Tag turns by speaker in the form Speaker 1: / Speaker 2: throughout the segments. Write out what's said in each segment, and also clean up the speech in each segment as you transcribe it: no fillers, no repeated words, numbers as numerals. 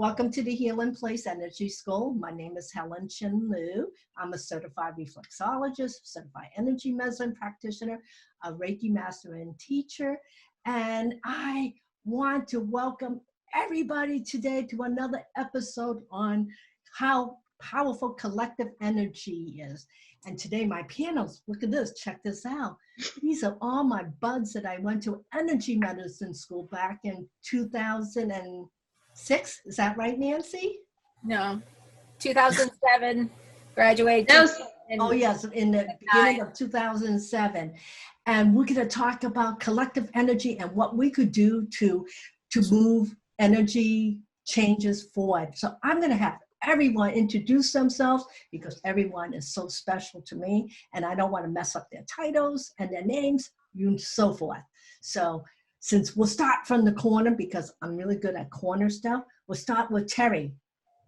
Speaker 1: Welcome to the Healing Place Energy School. My name is Helen Chin Liu. I'm a certified reflexologist, certified energy medicine practitioner, a Reiki master and teacher. And I want to welcome everybody today to another episode on how powerful collective energy is. And today my panels, look at this, check this out. These are all my buds that I went to energy medicine school back in 2006. Is that right, Nancy?
Speaker 2: No, 2007, graduated.
Speaker 1: Oh, yes, in the beginning of 2007. And we're going to talk about collective energy and what we could do to move energy changes forward. So I'm going to have everyone introduce themselves because everyone is so special to me and I don't want to mess up their titles and their names and so forth. So since we'll start from the corner because I'm really good at corner stuff, we'll start with Terry.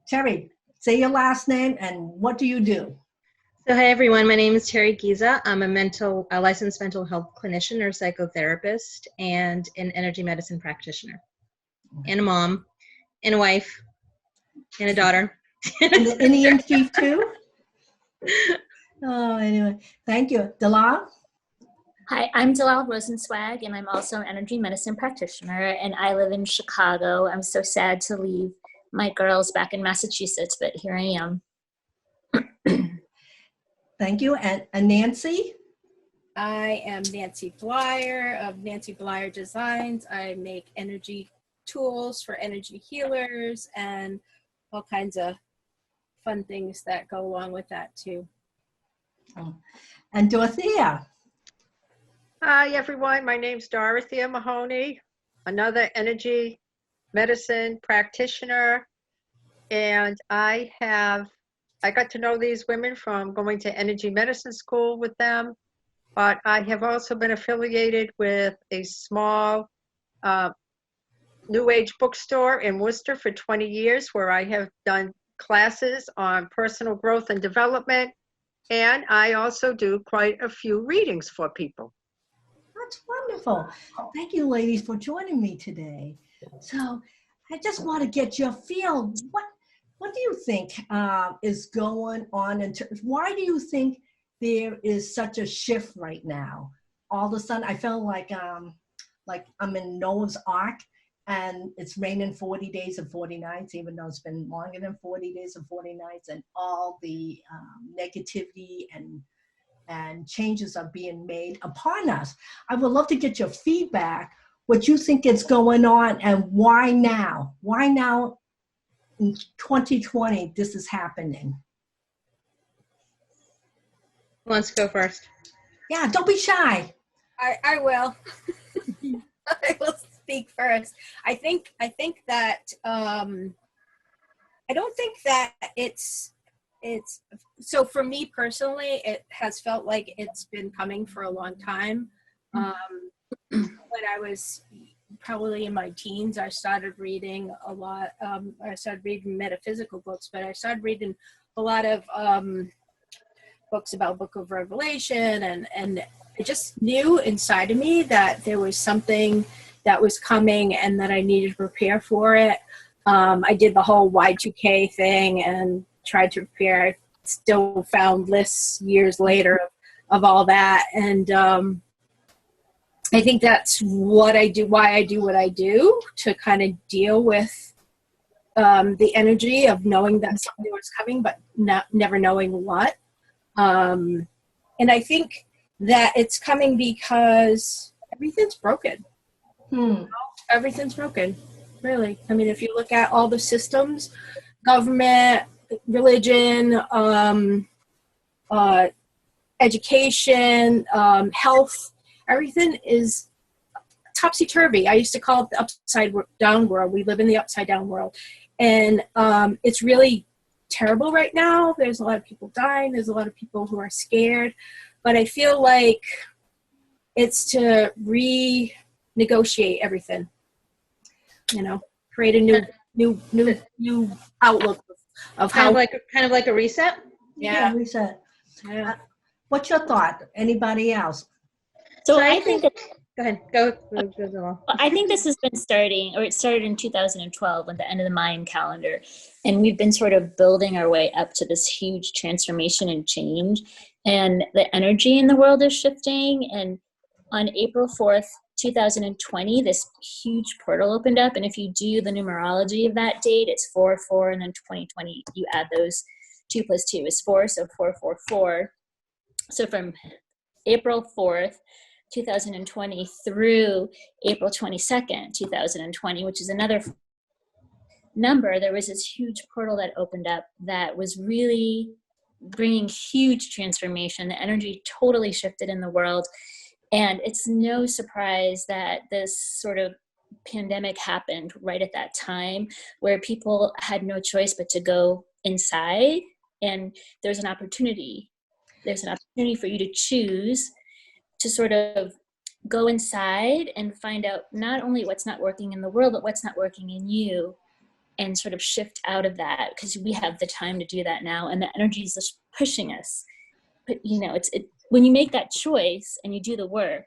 Speaker 1: Terry, say your last name and what do you do?
Speaker 3: So hi everyone, my name is Terry Giza. I'm a licensed mental health clinician or psychotherapist and an energy medicine practitioner and a mom and a wife and a daughter.
Speaker 1: And the Indian chief too? Oh, anyway, thank you. Dalal?
Speaker 4: Hi, I'm Dalal Rosenswag, and I'm also an energy medicine practitioner, and I live in Chicago. I'm so sad to leave my girls back in Massachusetts, but here I am.
Speaker 1: Thank you. And Nancy?
Speaker 2: I am Nancy Blyer of Nancy Blyer Designs. I make energy tools for energy healers and all kinds of fun things that go along with that too.
Speaker 1: Oh. And Dorothea?
Speaker 5: Hi everyone, my name's Dorothea Mahoney, another energy medicine practitioner, and I got to know these women from going to energy medicine school with them, but I have also been affiliated with a small New Age bookstore in Worcester for 20 years where I have done classes on personal growth and development, and I also do quite a few readings for people.
Speaker 1: That's wonderful. Thank you, ladies, for joining me today. So I just want to get your feel. What do you think is going on? Why do you think there is such a shift right now? All of a sudden, I feel like I'm in Noah's Ark, and it's raining 40 days and 40 nights, even though it's been longer than 40 days and 40 nights, and all the negativity and changes are being made upon us. I would love to get your feedback, what you think is going on and why now? Why now in 2020 this is happening?
Speaker 3: Who wants to go first?
Speaker 1: Yeah, don't be shy.
Speaker 2: I will. I will speak first. I think that I don't think that it's so for me personally, it has felt like it's been coming for a long time. When I was probably in my teens, I started reading a lot. I started reading metaphysical books, but I started reading a lot of books about Book of Revelation, and I just knew inside of me that there was something that was coming and that I needed to prepare for it. I did the whole Y2K thing and tried to prepare. I still found lists years later of all that. And I think that's what I do, why I do what I do, to kind of deal with the energy of knowing that something was coming, but never knowing what. And I think that it's coming because everything's broken. Everything's broken, really. I mean, if you look at all the systems, government, religion, education, health, everything is topsy-turvy. I used to call it the upside down world. We live in the upside down world. And it's really terrible right now. There's a lot of people dying. There's a lot of people who are scared. But I feel like it's to renegotiate everything. You know, create a new outlook of how
Speaker 3: kind of like a reset.
Speaker 1: Yeah, reset. What's your thought? Anybody else?
Speaker 4: So I think
Speaker 3: Go ahead. Go, Zola.
Speaker 4: Well, I think this has been starting, or it started in 2012 at the end of the Mayan calendar. And we've been sort of building our way up to this huge transformation and change. And the energy in the world is shifting. And on April 4th, 2020, this huge portal opened up. And if you do the numerology of that date, it's 4/4, and then 2020, you add those 2 + 2 is 4, so 444. So from April 4th, 2020 through April 22nd, 2020, which is another number, there was this huge portal that opened up that was really bringing huge transformation. The energy totally shifted in the world. And it's no surprise that this sort of pandemic happened right at that time, where people had no choice but to go inside. And there's an opportunity. There's an opportunity for you to choose to sort of go inside and find out not only what's not working in the world, but what's not working in you, and sort of shift out of that, because we have the time to do that now. And the energy is just pushing us. But you know, when you make that choice and you do the work,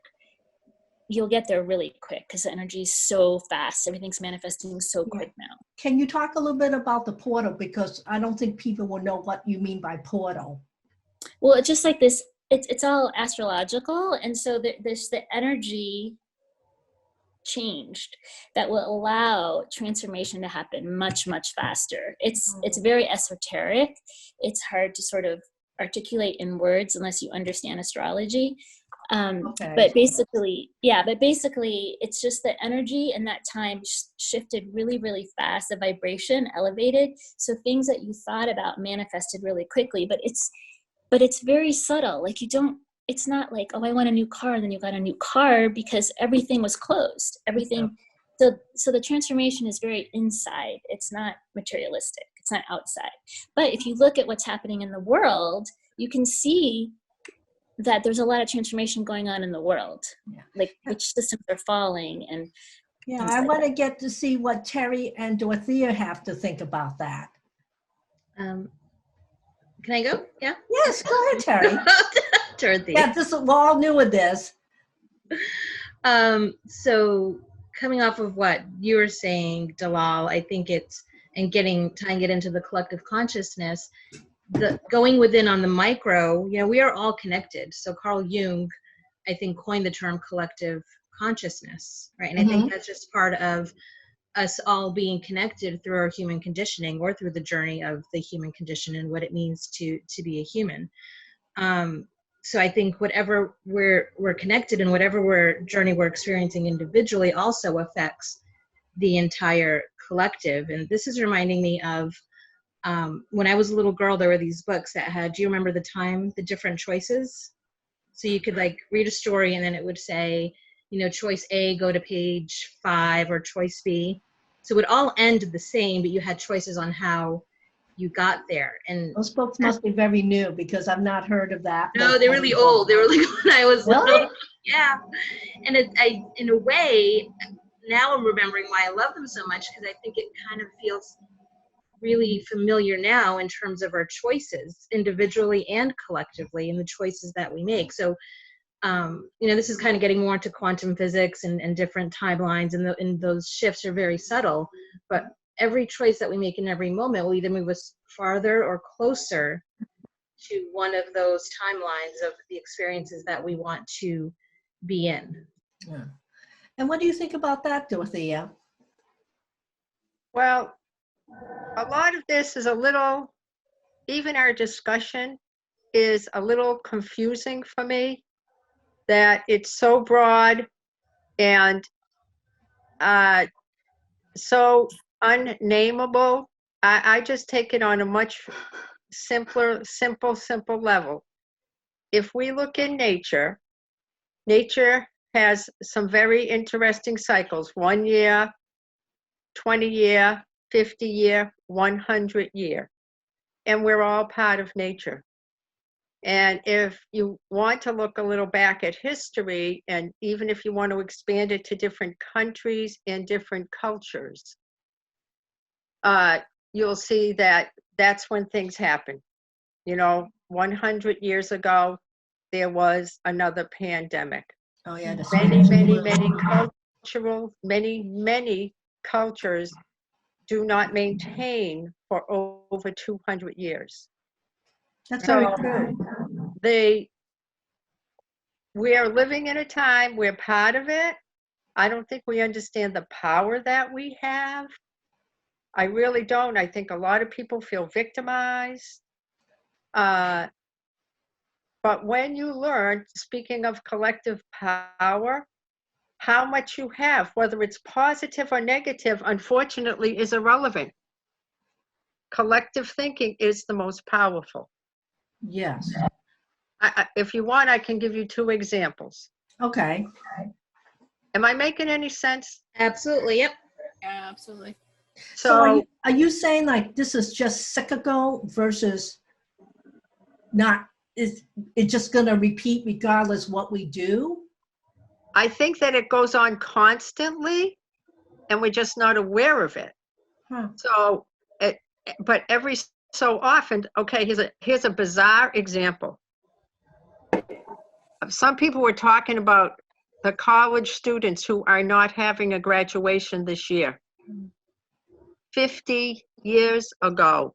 Speaker 4: you'll get there really quick, because the energy is so fast. Everything's manifesting so quick now.
Speaker 1: Can you talk a little bit about the portal? Because I don't think people will know what you mean by portal.
Speaker 4: Well, it's just like this, it's all astrological. And so there's the energy changed that will allow transformation to happen much, much faster. It's very esoteric. It's hard to sort of articulate in words unless you understand astrology.
Speaker 1: Okay.
Speaker 4: But basically, it's just the energy in that time shifted really, really fast. The vibration elevated. So things that you thought about manifested really quickly, but it's very subtle. Like it's not like, oh, I want a new car, and then you got a new car, because everything was closed. Everything. Yeah. So the transformation is very inside. It's not materialistic. It's not outside. But if you look at what's happening in the world, you can see that there's a lot of transformation going on in the world. Yeah. Like which systems are falling. And
Speaker 1: yeah, I want to get to see what Terry and Dorothea have to think about that.
Speaker 3: Can I go? Yeah.
Speaker 1: Yes, go ahead, Terry.
Speaker 3: Dorothea.
Speaker 1: Yeah, we're all new with this.
Speaker 3: So coming off of what you were saying, Dalal, I think it's, and tying it into the collective consciousness, going within on the micro, you know, we are all connected. So Carl Jung, I think, coined the term collective consciousness, right? And I think that's just part of us all being connected through our human conditioning, or through the journey of the human condition and what it means to be a human. So I think whatever we're connected, and whatever journey we're experiencing individually also affects the entire collective. And this is reminding me of when I was a little girl, there were these books that had, do you remember the different choices? So you could like read a story, and then it would say, you know, choice A, go to page 5, or choice B. So it would all end the same, but you had choices on how you got there. And
Speaker 1: those books must be very new, because I've not heard of that.
Speaker 3: No, they're really old. They were like when I was
Speaker 1: really?
Speaker 3: little. Yeah. And in a way, now I'm remembering why I love them so much, because I think it kind of feels really familiar now in terms of our choices, individually and collectively, and the choices that we make. So, you know, this is kind of getting more into quantum physics and different timelines, and those shifts are very subtle, but every choice that we make in every moment will either move us farther or closer to one of those timelines of the experiences that we want to be in.
Speaker 1: Yeah. And what do you think about that, Dorothea?
Speaker 5: Well, a lot of this is even our discussion is a little confusing for me, that it's so broad and so unnameable. I just take it on a much simple level. If we look in nature has some very interesting cycles: 1 year, 20 year, 50 year, 100 year. And we're all part of nature. And if you want to look a little back at history, and even if you want to expand it to different countries and different cultures, you'll see that that's when things happen. You know, 100 years ago, there was another pandemic.
Speaker 1: Oh yeah, the
Speaker 5: Many,
Speaker 1: spiritual
Speaker 5: many,
Speaker 1: world.
Speaker 5: many cultures do not maintain for over 200 years.
Speaker 1: That's very
Speaker 5: So
Speaker 1: true.
Speaker 5: we are living in a time, we're part of it. I don't think we understand the power that we have. I really don't. I think a lot of people feel victimized. But when you learn, speaking of collective power, how much you have, whether it's positive or negative, unfortunately, is irrelevant. Collective thinking is the most powerful.
Speaker 1: Yes.
Speaker 5: If you want, I can give you 2 examples.
Speaker 1: Okay.
Speaker 5: Am I making any sense?
Speaker 3: Absolutely. Yep.
Speaker 2: Yeah, absolutely.
Speaker 1: So are
Speaker 5: So
Speaker 1: you saying like this is just cyclical versus not, is it just going to repeat regardless what we do?
Speaker 5: I think that it goes on constantly and we're just not aware of it.
Speaker 1: Huh.
Speaker 5: So, but every so often, okay, here's a bizarre example. Some people were talking about the college students who are not having a graduation this year. 50 years ago,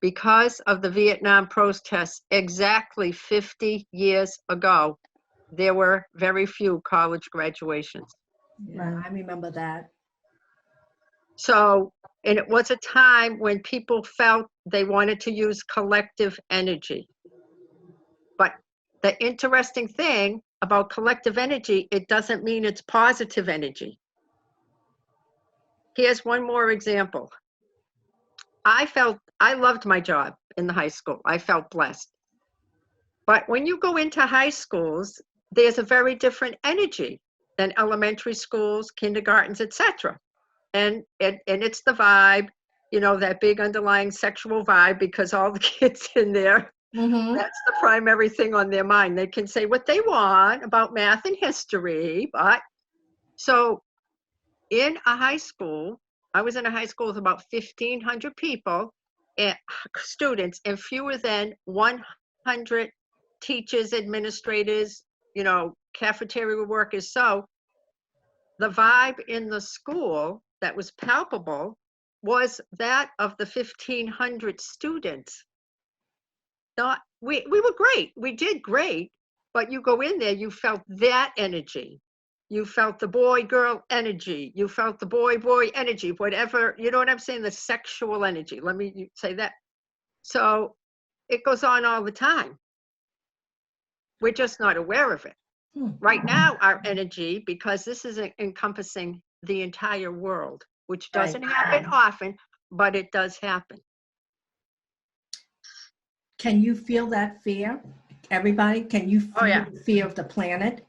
Speaker 5: because of the Vietnam protests, exactly 50 years ago, there were very few college graduations.
Speaker 1: Yeah, I remember that.
Speaker 5: So, and it was a time when people felt they wanted to use collective energy. But the interesting thing about collective energy, it doesn't mean it's positive energy. Here's one more example. I loved my job in the high school. I felt blessed. But when you go into high schools, there's a very different energy than elementary schools, kindergartens, etc. And it's the vibe, you know, that big underlying sexual vibe, because all the kids in there,
Speaker 1: Mm-hmm.
Speaker 5: that's the primary thing on their mind. They can say what they want about math and history, but so in a high school, I was in a high school with about 1,500 people, and students, and fewer than 100 teachers, administrators, you know, cafeteria workers. So the vibe in the school that was palpable was that of the 1,500 students. Not, we were great. We did great, but you go in there, you felt that energy. You felt the boy girl energy. You felt the boy energy, whatever, you know what I'm saying? The sexual energy. Let me say that. So it goes on all the time. We're just not aware of it. Right now, our energy, because this is encompassing the entire world, which
Speaker 1: Right.
Speaker 5: doesn't happen often, but it does happen.
Speaker 1: Can you feel that fear? Everybody, can you feel
Speaker 5: Oh, yeah.
Speaker 1: the fear of the planet?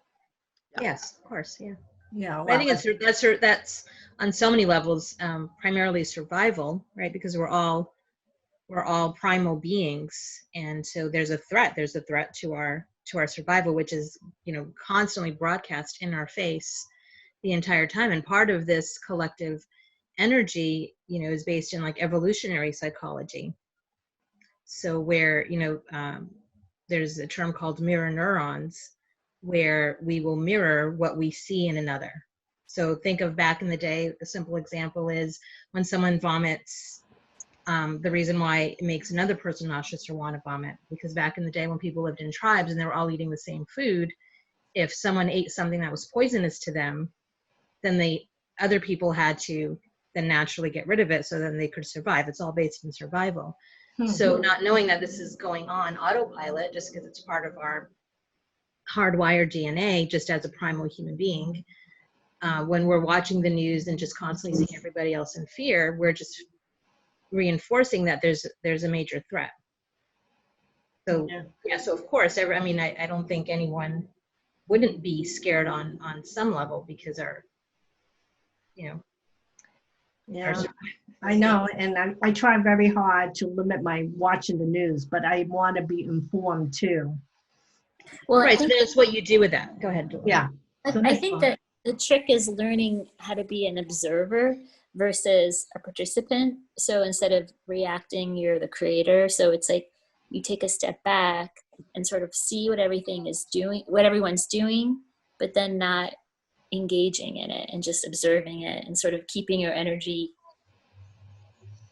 Speaker 3: Yes, of course. Yeah.
Speaker 1: Yeah.
Speaker 3: But I
Speaker 1: Well,
Speaker 3: think that's on so many levels, primarily survival, right? Because we're all primal beings, and so there's a threat. There's a threat to our survival, which is, you know, constantly broadcast in our face the entire time. And part of this collective energy, you know, is based in like evolutionary psychology. So where, you know, there's a term called mirror neurons, where we will mirror what we see in another. So think of back in the day, a simple example is when someone vomits, the reason why it makes another person nauseous or want to vomit, because back in the day when people lived in tribes and they were all eating the same food, if someone ate something that was poisonous to them, then other people had to then naturally get rid of it so then they could survive. It's all based in survival. So not knowing that this is going on autopilot just because it's part of our hardwired DNA, just as a primal human being, when we're watching the news and just constantly seeing everybody else in fear, we're just reinforcing that there's a major threat. So yeah, so of course, I don't think anyone wouldn't be scared on some level, because
Speaker 1: yeah, I know. And I try very hard to limit my watching the news, but I want to be informed too.
Speaker 4: Well,
Speaker 3: right. So that's what you do with that. Go ahead.
Speaker 1: Yeah.
Speaker 4: I think that the trick is learning how to be an observer versus a participant. So instead of reacting, you're the creator. So it's like you take a step back and sort of see what everything is doing, what everyone's doing, but then not engaging in it and just observing it and sort of keeping your energy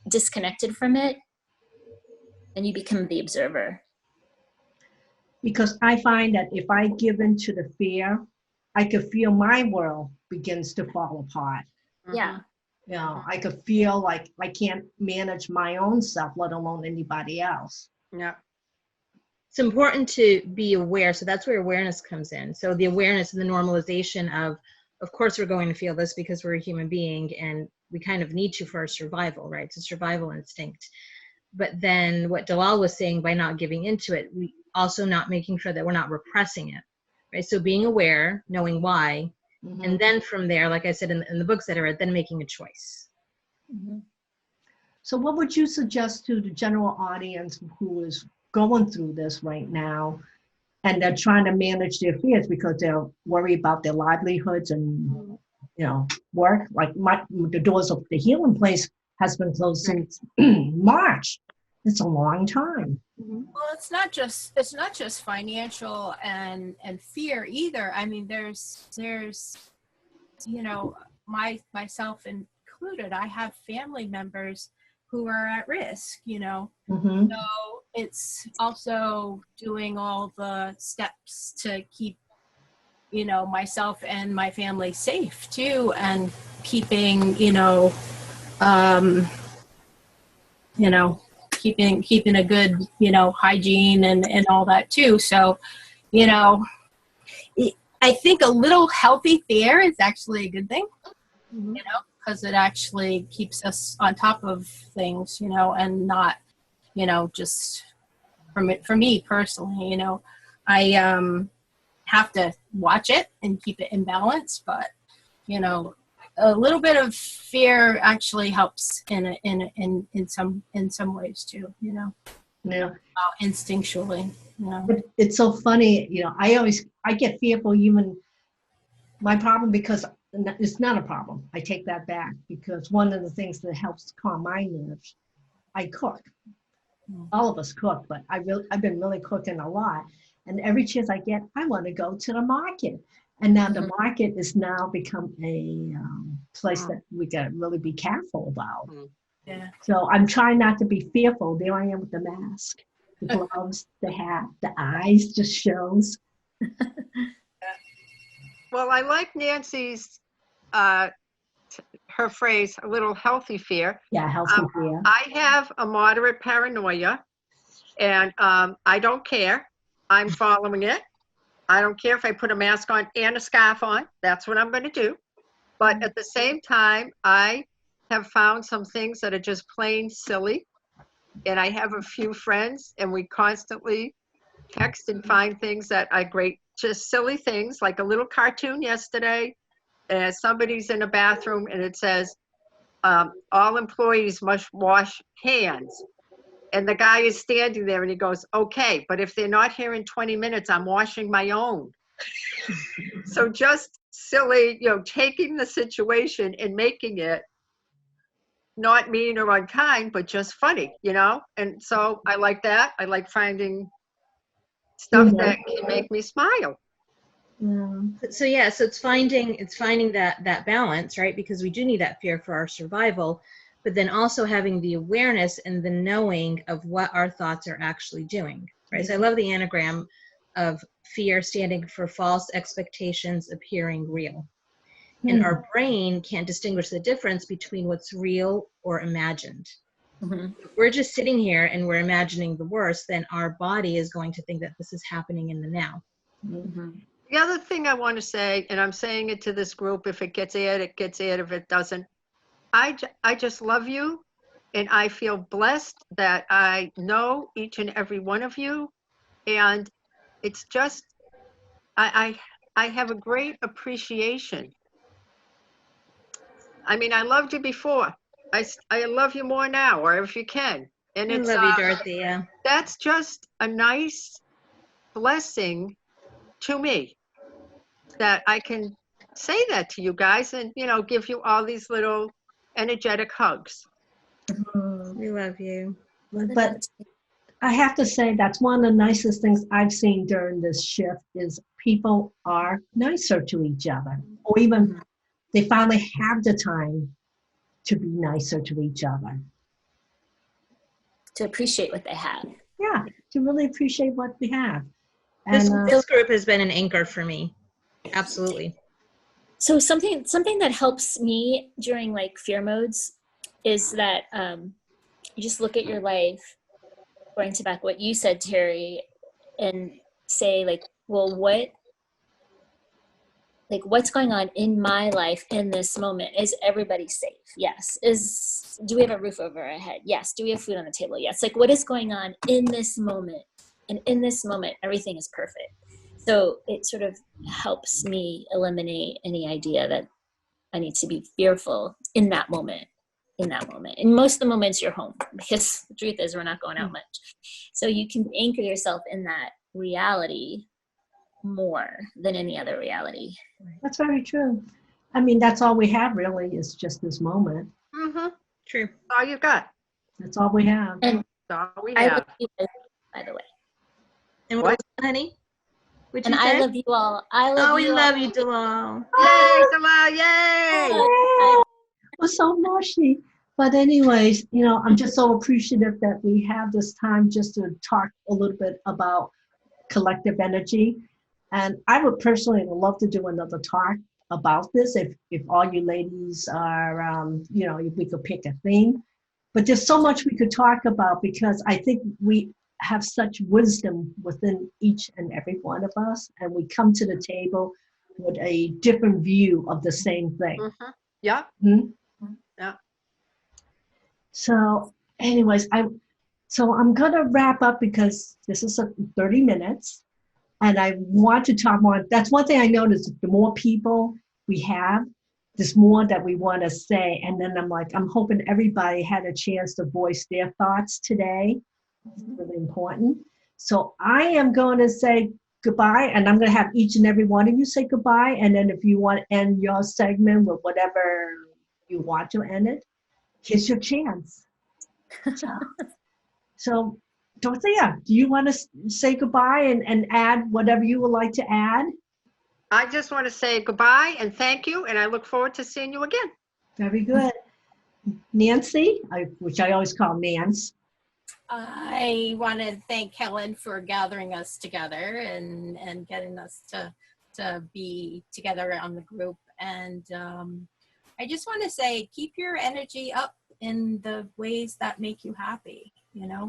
Speaker 4: disconnected from it, and you become the observer.
Speaker 1: Because I find that if I give in to the fear, I could feel my world begins to fall apart.
Speaker 4: Yeah.
Speaker 1: You know, I could feel like I can't manage my own self, let alone anybody else.
Speaker 5: Yeah.
Speaker 3: It's important to be aware. So that's where awareness comes in. So the awareness and the normalization of course, we're going to feel this because we're a human being and we kind of need to for our survival, right? It's a survival instinct. But then what Dalal was saying, by not giving into it, we also not making sure that we're not repressing it, right? So being aware, knowing why, and then from there, like I said in the books that I read, then making a choice.
Speaker 1: So what would you suggest to the general audience who is going through this right now and they're trying to manage their fears because they're worried about their livelihoods and, you know, work? Like the doors of the healing place has been closed since March. It's a long time.
Speaker 2: Well, it's not just financial and fear either. I mean, there's you know, myself included. I have family members who are at risk, you know. So it's also doing all the steps to keep, you know, myself and my family safe too, and keeping, keeping a good, hygiene and all that too. So, I think a little healthy fear is actually a good thing, because it actually keeps us on top of things, and not, just for me personally, I have to watch it and keep it in balance, but, a little bit of fear actually helps in some ways too,
Speaker 1: Yeah.
Speaker 2: instinctually,
Speaker 1: It's so funny, I get fearful even my problem, because it's not a problem. I take that back, because one of the things that helps calm my nerves, I cook. All of us cook, but I've been really cooking a lot. And every chance I get, I want to go to the market. And now the market is now become a place that we got to really be careful about.
Speaker 2: Yeah.
Speaker 1: So I'm trying not to be fearful. There I am with the mask, the gloves, the hat, the eyes just shows.
Speaker 5: Well, I like Nancy's, her phrase, a little healthy fear.
Speaker 1: Yeah, healthy fear.
Speaker 5: I have a moderate paranoia, and I don't care. I'm following it. I don't care if I put a mask on and a scarf on. That's what I'm going to do. But at the same time, I have found some things that are just plain silly. And I have a few friends, and we constantly text and find things that are great, just silly things, like a little cartoon yesterday. And somebody's in a bathroom, and it says, all employees must wash hands. And the guy is standing there and he goes, okay, but if they're not here in 20 minutes, I'm washing my own. So just silly, taking the situation and making it not mean or unkind, but just funny, And so I like that. I like finding stuff that can make me smile.
Speaker 3: So it's finding that balance, right? Because we do need that fear for our survival, but then also having the awareness and the knowing of what our thoughts are actually doing, right? So I love the anagram of fear standing for false expectations appearing real. And our brain can't distinguish the difference between what's real or imagined. If we're just sitting here and we're imagining the worst, then our body is going to think that this is happening in the now.
Speaker 5: The other thing I want to say, and I'm saying it to this group, if it gets aired, it gets aired. If it doesn't, I just love you, and I feel blessed that I know each and every one of you, and it's just I have a great appreciation. I mean, I loved you before. I love you more now, or if you can, and
Speaker 3: I
Speaker 5: it's
Speaker 3: love you, Dorothy. Yeah.
Speaker 5: That's just a nice blessing to me, that I can say that to you guys and, give you all these little energetic hugs.
Speaker 3: We love you.
Speaker 1: But I have to say that's one of the nicest things I've seen during this shift is people are nicer to each other, or even they finally have the time to be nicer to each other.
Speaker 4: To appreciate what they have.
Speaker 1: Yeah, to really appreciate what we have.
Speaker 3: This,
Speaker 1: And
Speaker 3: this group has been an anchor for me. Absolutely.
Speaker 4: So something that helps me during like fear modes is that you just look at your life, going to back what you said, Terry, and say like, well, what's going on in my life in this moment? Is everybody safe? Yes. Do we have a roof over our head? Yes. Do we have food on the table? Yes. Like, what is going on in this moment? And in this moment, everything is perfect. So it sort of helps me eliminate any idea that I need to be fearful in that moment. And most of the moments you're home, because the truth is we're not going out much. So you can anchor yourself in that reality more than any other reality.
Speaker 1: that's very true. I mean, that's all we have really is just this moment.
Speaker 5: Mm-hmm.
Speaker 3: True.
Speaker 5: All you got.
Speaker 1: That's all we have.
Speaker 4: And
Speaker 5: That's all we
Speaker 4: I
Speaker 5: have.
Speaker 4: love you guys, by the way.
Speaker 3: And
Speaker 5: What?
Speaker 3: what, honey? What'd
Speaker 4: And
Speaker 3: you
Speaker 4: I
Speaker 3: say?
Speaker 4: love you all. I love
Speaker 3: Oh,
Speaker 4: you
Speaker 3: we
Speaker 4: all.
Speaker 3: love you, Delal.
Speaker 5: Yay, Jamal, yay!
Speaker 1: It was so mushy. But anyways, I'm just so appreciative that we have this time just to talk a little bit about collective energy. And I would personally love to do another talk about this if all you ladies are, if we could pick a theme. But there's so much we could talk about because I think we have such wisdom within each and every one of us, and we come to the table with a different view of the same thing.
Speaker 5: Mm-hmm. Yeah.
Speaker 1: Hmm?
Speaker 5: Yeah.
Speaker 1: So, anyways, I'm gonna wrap up because this is 30 minutes, and I want to talk more. That's one thing I noticed: the more people we have, there's more that we want to say. And then I'm hoping everybody had a chance to voice their thoughts today. It's really important. So I am going to say goodbye, and I'm going to have each and every one of you say goodbye. And then if you want to end your segment with whatever you want to end it, here's your chance. So Dorothea, do you want to say goodbye and add whatever you would like to add?
Speaker 5: I just want to say goodbye and thank you, and I look forward to seeing you again.
Speaker 1: Very good. Nancy, which I always call Nance.
Speaker 2: I want to thank Helen for gathering us together and getting us to be together on the group. And I just want to say, keep your energy up in the ways that make you happy,
Speaker 1: Yeah.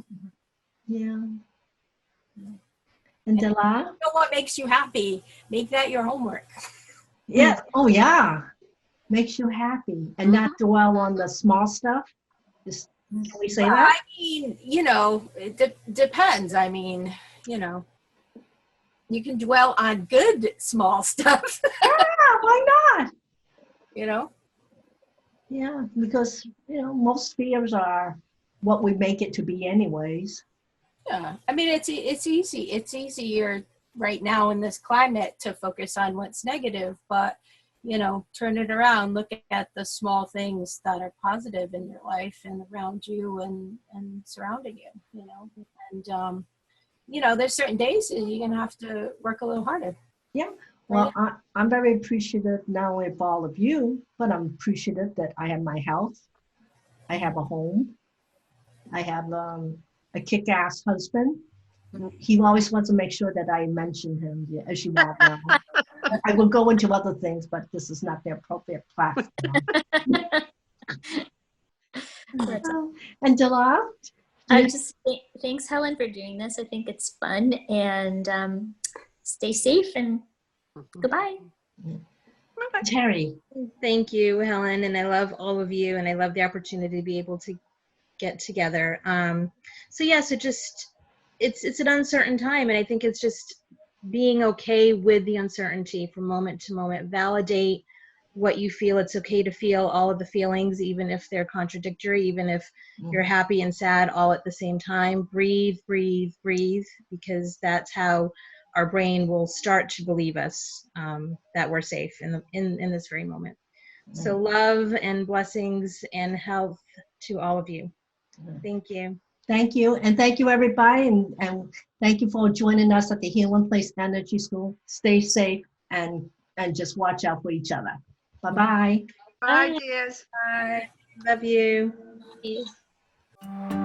Speaker 1: And
Speaker 2: And
Speaker 1: Dela?
Speaker 2: you know what makes you happy? Make that your homework.
Speaker 1: Yes. Oh, yeah. Makes you happy and not dwell on the small stuff. Just, can we say that?
Speaker 2: I mean, it depends. I mean, you can dwell on good small stuff,
Speaker 1: Yeah, why not? Yeah, because, most fears are what we make it to be anyways.
Speaker 2: Yeah. I mean, it's easy. It's easier right now in this climate to focus on what's negative, but turn it around, look at the small things that are positive in your life and around you and surrounding you, and there's certain days you're gonna have to work a little harder.
Speaker 1: Yeah. Well, I'm very appreciative not only of all of you, but I'm appreciative that I have my health. I have a home. I have a kick-ass husband. He always wants to make sure that I mention him, as you all know. I will go into other things, but this is not the appropriate platform. And Dela?
Speaker 4: Thanks, Helen, for doing this. I think it's fun, and stay safe and goodbye.
Speaker 1: Terry.
Speaker 3: Thank you, Helen, and I love all of you, and I love the opportunity to be able to get together. So it's an uncertain time, and I think it's just being okay with the uncertainty from moment to moment. Validate what you feel. It's okay to feel all of the feelings, even if they're contradictory, even if you're happy and sad all at the same time. Breathe, breathe, breathe, because that's how our brain will start to believe us that we're safe in this very moment. So love and blessings and health to all of you. Thank you.
Speaker 1: Thank you. And thank you, everybody. And thank you for joining us at the Healing Place Energy School. Stay safe and just watch out for each other. Bye-bye.
Speaker 5: Bye, dears.
Speaker 2: Bye.
Speaker 3: Love you.
Speaker 4: Yeah.